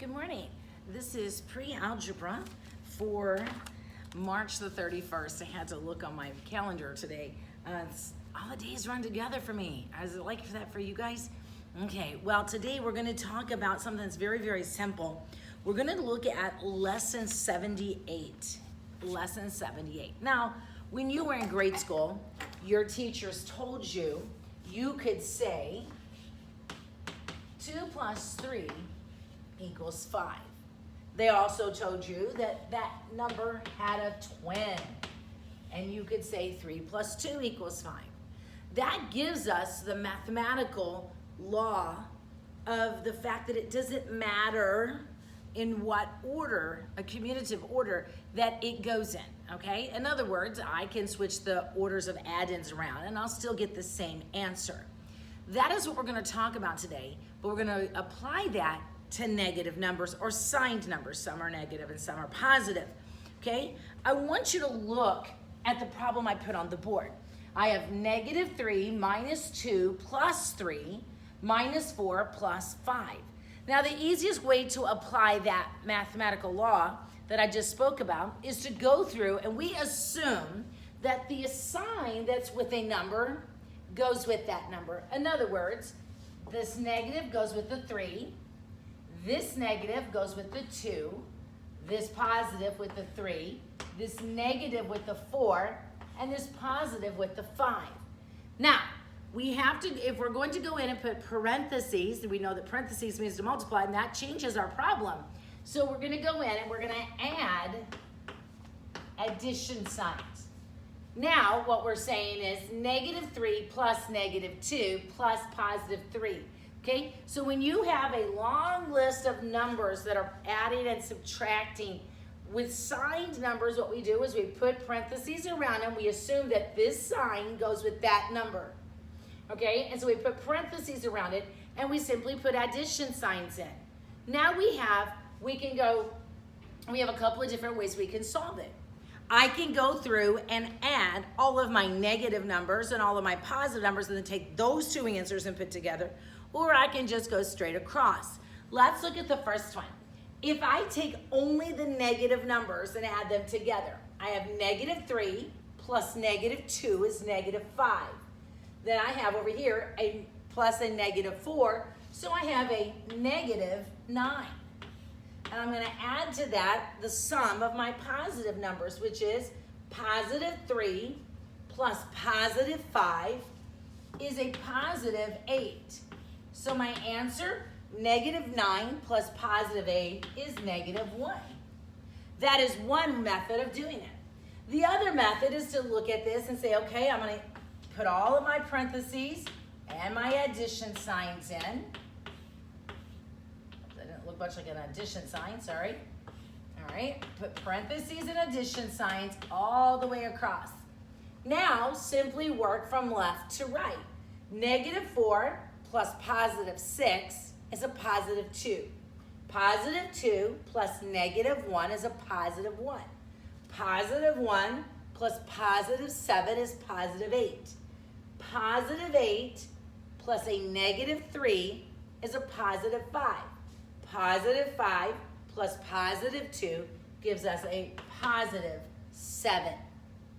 Good morning. This is pre-algebra for March the 31st. I had to look on my calendar today. All the days run together for me. Is it like that for you guys? Okay, well today we're going to talk about something that's very, very simple. We're going to look at lesson 78. Lesson 78. Now, when you were in grade school, your teachers told you you could say 2 plus 3 equals 5. They also told you that that number had a twin, and you could say 3 plus 2 equals 5. That gives us the mathematical law of the fact that it doesn't matter in what order, a commutative order, that it goes in, okay? In other words, I can switch the orders of add-ins around and I'll still get the same answer. That is what we're going to talk about today, but we're going to apply that to negative numbers or signed numbers. Some are negative and some are positive, okay? I want you to look at the problem I put on the board. I have negative 3 minus 2 plus 3 minus 4 plus 5. Now, the easiest way to apply that mathematical law that I just spoke about is to go through and we assume that the sign that's with a number goes with that number. In other words, this negative goes with the 3, this negative goes with the 2, this positive with the 3, this negative with the 4, and this positive with the 5. Now, we have to, if we're going to go in and put parentheses, we know that parentheses means to multiply, and that changes our problem. So we're going to go in and we're going to add addition signs. Now, what we're saying is negative 3 plus negative 2 plus positive 3. Okay, so when you have a long list of numbers that are adding and subtracting, with signed numbers, what we do is we put parentheses around them. We assume that this sign goes with that number. Okay, and so we put parentheses around it, and we simply put addition signs in. Now we have a couple of different ways we can solve it. I can go through and add all of my negative numbers and all of my positive numbers and then take those two answers and put together, or I can just go straight across. Let's look at the first one. If I take only the negative numbers and add them together, I have negative 3 plus negative 2 is negative 5. Then I have over here a plus a negative 4, so I have a negative 9. And I'm going to add to that the sum of my positive numbers, which is positive 3 plus positive 5 is a positive 8. So my answer, negative 9 plus positive 8 is negative 1. That is one method of doing it. The other method is to look at this and say, okay, I'm going to put all of my parentheses and my addition signs in. That didn't look much like an addition sign, sorry. All right, put parentheses and addition signs all the way across. Now, simply work from left to right. Negative 4 plus positive 6 is a positive 2. Positive 2 plus negative 1 is a positive 1. Positive 1 plus positive 7 is positive 8. Positive 8 plus a negative 3 is a positive 5. Positive 5 plus positive 2 gives us a positive 7.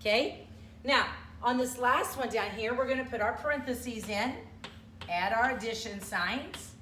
Okay? Now, on this last one down here, we're going to put our parentheses in, add our addition signs,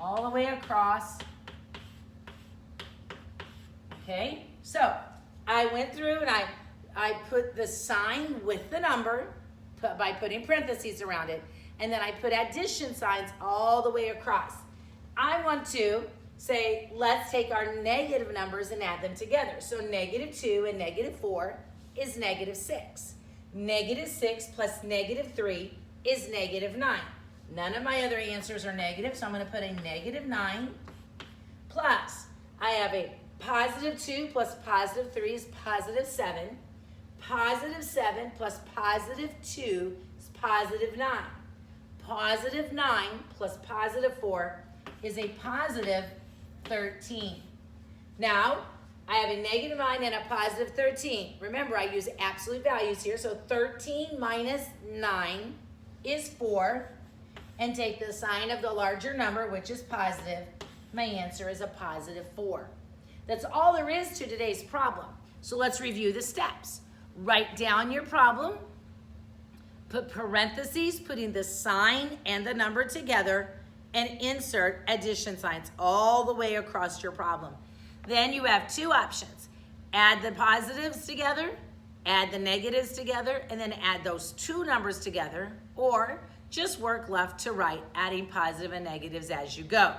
all the way across. Okay? So, I went through and I put the sign with the number by putting parentheses around it, and then I put addition signs all the way across. I want to say, let's take our negative numbers and add them together. So negative 2 and negative 4 is negative 6. Negative 6 plus negative 3 is negative 9. None of my other answers are negative, so I'm going to put a negative 9 plus, I have a positive 2 plus positive 3 is positive 7. Positive 7 plus positive 2 is positive 9. Positive 9 plus positive 4 is a positive 13. Now, I have a negative 9 and a positive 13. Remember, I use absolute values here, so 13 minus 9 is 4, and take the sign of the larger number, which is positive, my answer is a positive 4. That's all there is to today's problem. So let's review the steps. Write down your problem, put parentheses, putting the sign and the number together, and insert addition signs all the way across your problem. Then you have two options. Add the positives together, add the negatives together, and then add those two numbers together, or just work left to right, adding positive and negatives as you go.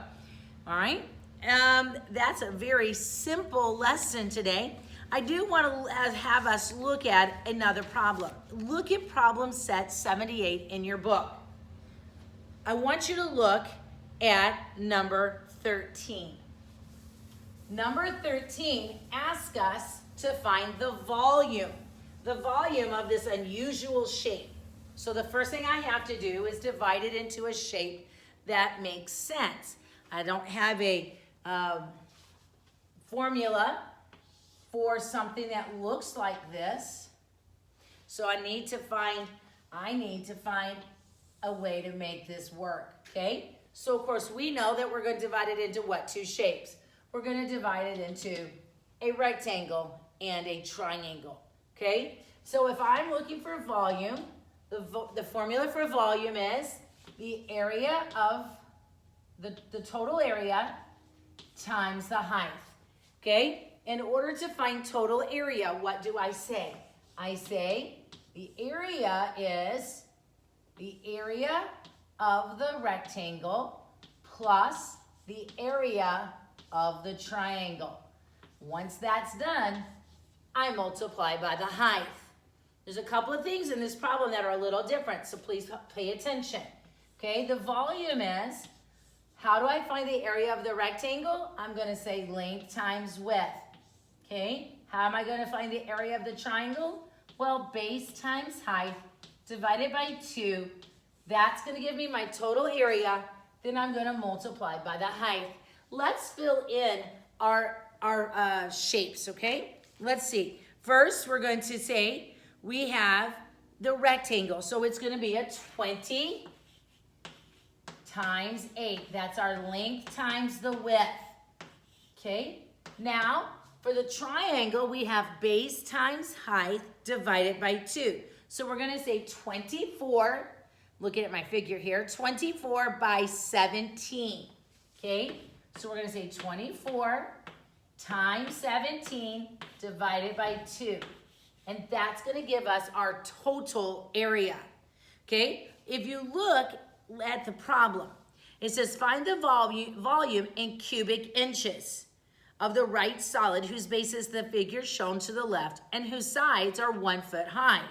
All right? That's a very simple lesson today. I do want to have us look at another problem. Look at problem set 78 in your book. I want you to look at number 13. Number 13 asks us to find the volume of this unusual shape. So the first thing I have to do is divide it into a shape that makes sense. I don't have a formula for something that looks like this. So I need to find a way to make this work, okay? So of course we know that we're going to divide it into what? Two shapes. We're going to divide it into a rectangle and a triangle, okay? So if I'm looking for volume, the formula for volume is the area of the total area times the height, okay? In order to find total area, what do I say? I say the area is the area of the rectangle plus the area of the triangle. Once that's done, I multiply by the height. There's a couple of things in this problem that are a little different, so please pay attention. Okay, the volume is, how do I find the area of the rectangle? I'm going to say length times width. Okay, how am I going to find the area of the triangle? Well, base times height divided by 2. That's going to give me my total area. Then I'm going to multiply by the height. Let's fill in our shapes, okay? Let's see. First, we're going to say we have the rectangle. So it's going to be a 20 times 8. That's our length times the width. Okay? Now, for the triangle, we have base times height divided by 2. So we're going to say 24, looking at my figure here, 24 by 17. Okay? So we're going to say 24 times 17 divided by 2. And that's going to give us our total area. Okay? If you look at the problem, it says find the volume in cubic inches of the right solid whose base is the figure shown to the left and whose sides are 1 foot high.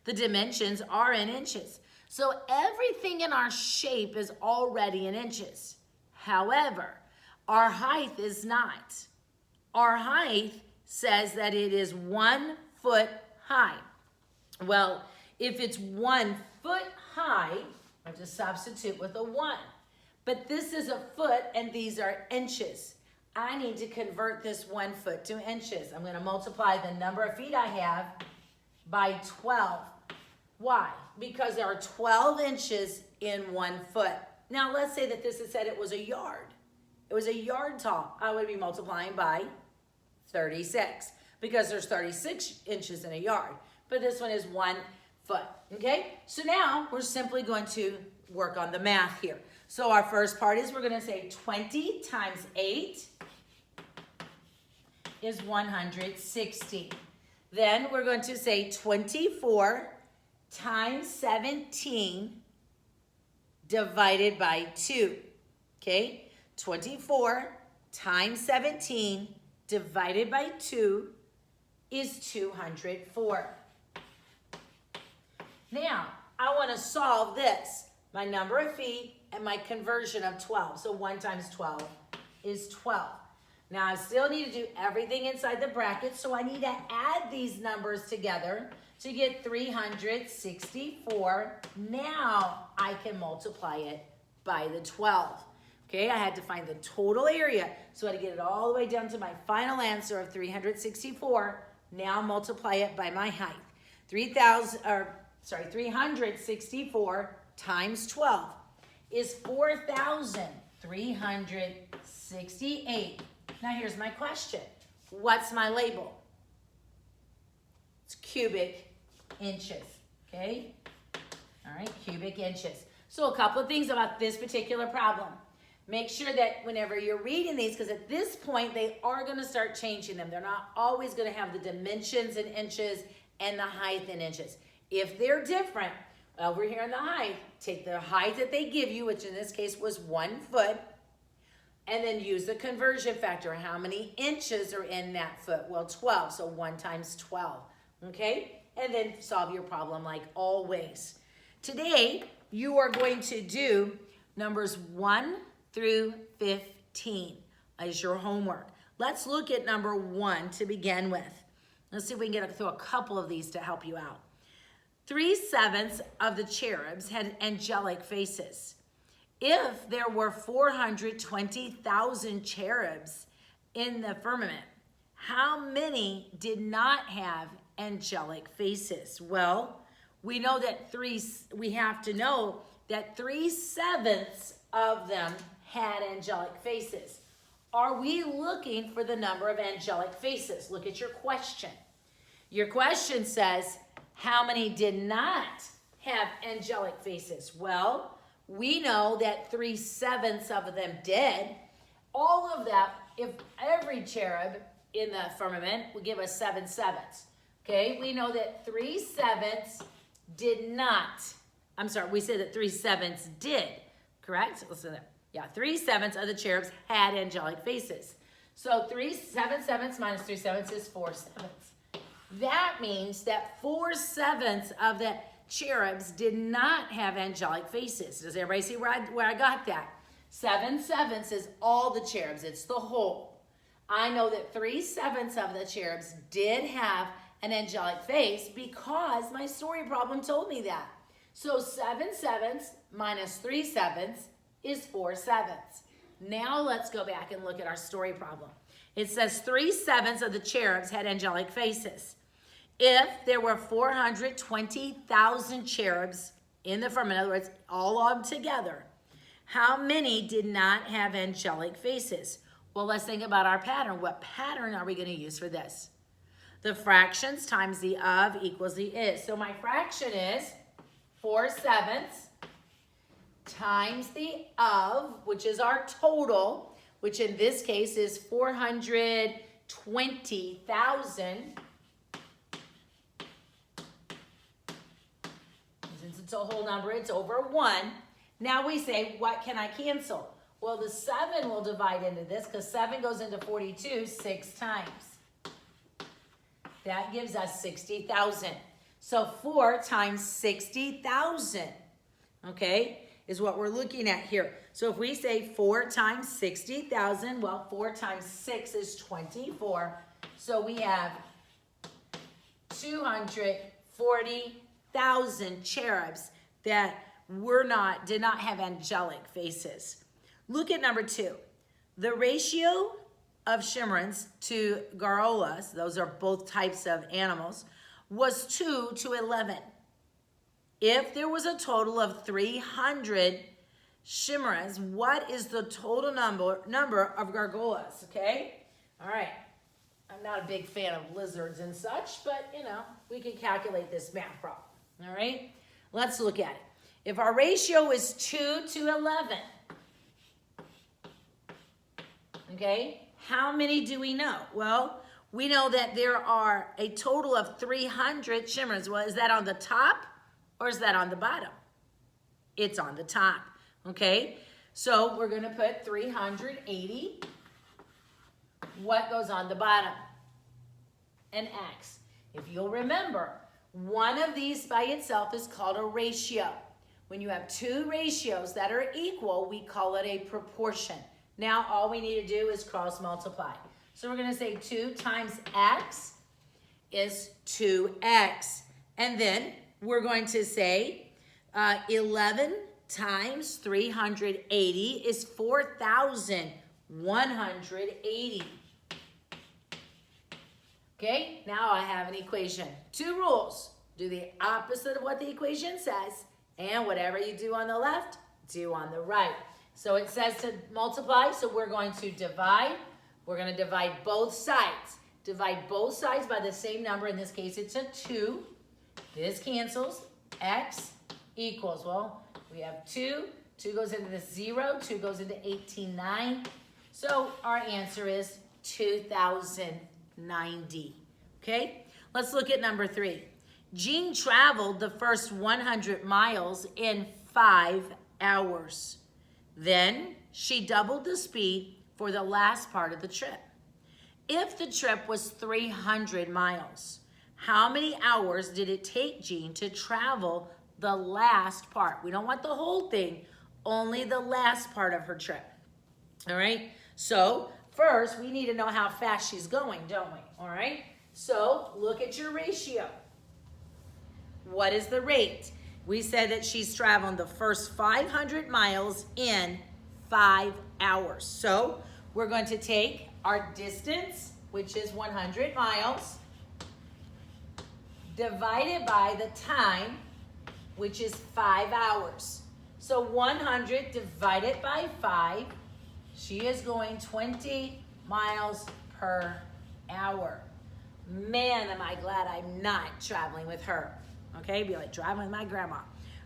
The dimensions are in inches. So everything in our shape is already in inches. However, our height is not. Our height says that it is 1 foot high. Well, if it's 1 foot high, I just substitute with a 1. But this is a foot and these are inches. I need to convert this 1 foot to inches. I'm going to multiply the number of feet I have by 12. Why? Because there are 12 inches in 1 foot. Now, let's say that this had said it was a yard. It was a yard tall. I would be multiplying by 36 because there's 36 inches in a yard. But this one is 1 foot, okay? So now we're simply going to work on the math here. So our first part is we're going to say 20 times 8 is 160. Then we're going to say 24 times 17 divided by 2, okay? 24 times 17 divided by 2 is 204. Now, I want to solve this. My number of feet and my conversion of 12. So 1 times 12 is 12. Now, I still need to do everything inside the bracket, so I need to add these numbers together to get 364. Now, I can multiply it by the 12. Okay, I had to find the total area, so I had to get it all the way down to my final answer of 364. Now multiply it by my height. 364 times 12 is 4,368. Now here's my question. What's my label? It's cubic inches, okay? All right, cubic inches. So a couple of things about this particular problem. Make sure that whenever you're reading these, because at this point, they are going to start changing them. They're not always going to have the dimensions in inches and the height in inches. If they're different, over here in the height, take the height that they give you, which in this case was 1 foot, and then use the conversion factor. How many inches are in that foot? Well, 12, so 1 times 12, okay? And then solve your problem like always. Today, you are going to do numbers 1 through 15 as your homework. Let's look at number 1 to begin with. Let's see if we can get through a couple of these to help you out. 3/7 of the cherubs had angelic faces. If there were 420,000 cherubs in the firmament, how many did not have angelic faces? Well, we know that we have to know that 3/7 of them had angelic faces. Are we looking for the number of angelic faces? Look at your question. Your question says, how many did not have angelic faces? Well, we know that 3/7 of them did. All of that, if every cherub in the firmament would give us 7/7. Okay, we know that 3/7 did not. I'm sorry, we said that 3/7 did, correct? Listen to that. Yeah, 3/7 of the cherubs had angelic faces. So 7/7 minus 3/7 is 4/7. That means that 4/7 of the cherubs did not have angelic faces. Does everybody see where I got that? 7/7 is all the cherubs. It's the whole. I know that 3/7 of the cherubs did have an angelic face because my story problem told me that. So 7/7 minus 3/7 is 4/7. Now let's go back and look at our story problem. It says 3/7 of the cherubs had angelic faces. If there were 420,000 cherubs in the firmament, in other words, all of them together, how many did not have angelic faces? Well, let's think about our pattern. What pattern are we going to use for this? The fractions times the of equals the is. So my fraction is 4/7 times the of, which is our total, which in this case is 420,000. Since it's a whole number, it's over 1. Now we say, what can I cancel? Well, the 7 will divide into this because 7 goes into 42 6 times. That gives us 60,000. So 4 times 60,000, okay, is what we're looking at here. So if we say 4 times 60,000, well, 4 times 6 is 24. So we have 240,000 cherubs that did not have angelic faces. Look at number 2. The ratio of Chimerons to Garrulas, those are both types of animals, was 2 to 11. If there was a total of 300 Chimerons, what is the total number of Garrulas? Okay? All right. I'm not a big fan of lizards and such, but, you know, we can calculate this math problem. All right? Let's look at it. If our ratio is 2 to 11, okay, how many do we know? Well, we know that there are a total of 300 Chimerons. Well, is that on the top or is that on the bottom? It's on the top, okay? So we're going to put 380. What goes on the bottom? An X. If you'll remember, one of these by itself is called a ratio. When you have two ratios that are equal, we call it a proportion. Now all we need to do is cross multiply. So we're going to say 2 times X is 2X. And then we're going to say 11 times 380 is 4,180. Okay, now I have an equation. 2 rules. Do the opposite of what the equation says, and whatever you do on the left, do on the right. So it says to multiply, so we're going to divide. We're going to divide both sides. Divide both sides by the same number. In this case, it's a 2. This cancels. X equals, well, we have 2. 2 goes into the 0. 2 goes into 18.9. So our answer is 2,090. Okay? Let's look at number 3. Jean traveled the first 100 miles in 5 hours. Then she doubled the speed for the last part of the trip. If the trip was 300 miles, how many hours did it take Jean to travel the last part? We don't want the whole thing, only the last part of her trip. All right? So first, we need to know how fast she's going, don't we? All right? So look at your ratio. What is the rate? We said that she's traveling the first 500 miles in 5 hours. So we're going to take our distance, which is 100 miles, divided by the time, which is 5 hours. So 100 divided by 5, she is going 20 miles per hour. Man, am I glad I'm not traveling with her. Okay, be like driving with my grandma.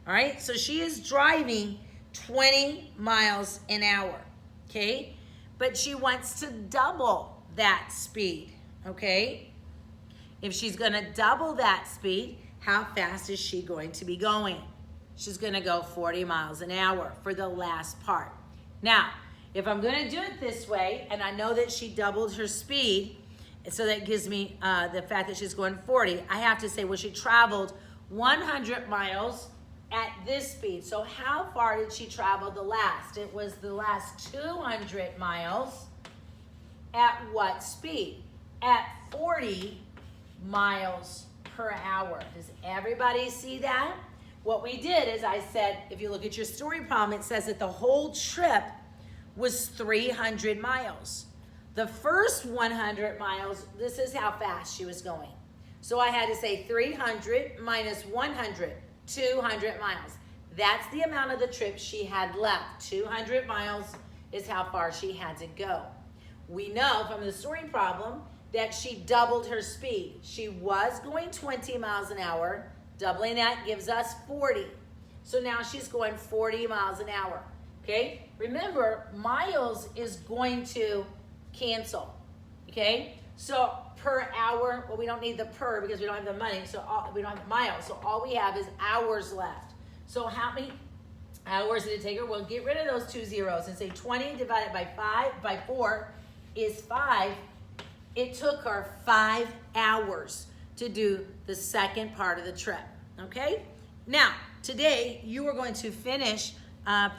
All right, so she is driving 20 miles an hour. Okay, but she wants to double that speed. Okay, if she's going to double that speed, how fast is she going to be going? She's going to go 40 miles an hour for the last part. Now, if I'm going to do it this way, and I know that she doubled her speed, so that gives me the fact that she's going 40, I have to say, well, she traveled 100 miles at this speed. So how far did she travel the last? It was the last 200 miles at what speed? At 40 miles per hour. Does everybody see that? What we did is I said, if you look at your story problem, it says that the whole trip was 300 miles. The first 100 miles, this is how fast she was going. So I had to say 300 minus 100, 200 miles. That's the amount of the trip she had left. 200 miles is how far she had to go. We know from the story problem that she doubled her speed. She was going 20 miles an hour. Doubling that gives us 40. So now she's going 40 miles an hour. Okay? Remember, miles is going to cancel. Okay? So per hour, well, we don't need the per because we don't have the money, so we don't have miles. So all we have is hours left. So how many hours did it take her? Well, get rid of those 2 zeros and say 20 divided by 4 is 5. It took her 5 hours to do the second part of the trip. Okay? Now, today you are going to finish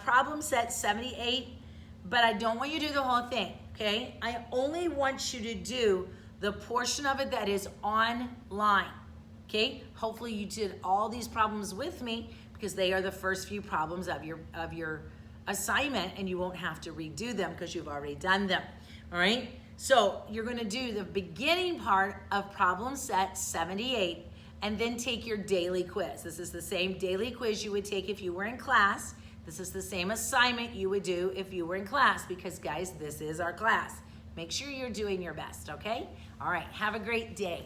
problem set 78, but I don't want you to do the whole thing. Okay? I only want you to do the portion of it that is online. Okay? Hopefully you did all these problems with me because they are the first few problems of your assignment and you won't have to redo them because you've already done them. All right? So you're going to do the beginning part of problem set 78 and then take your daily quiz. This is the same daily quiz you would take if you were in class. This is the same assignment you would do if you were in class because, guys, this is our class. Make sure you're doing your best, okay? All right, have a great day.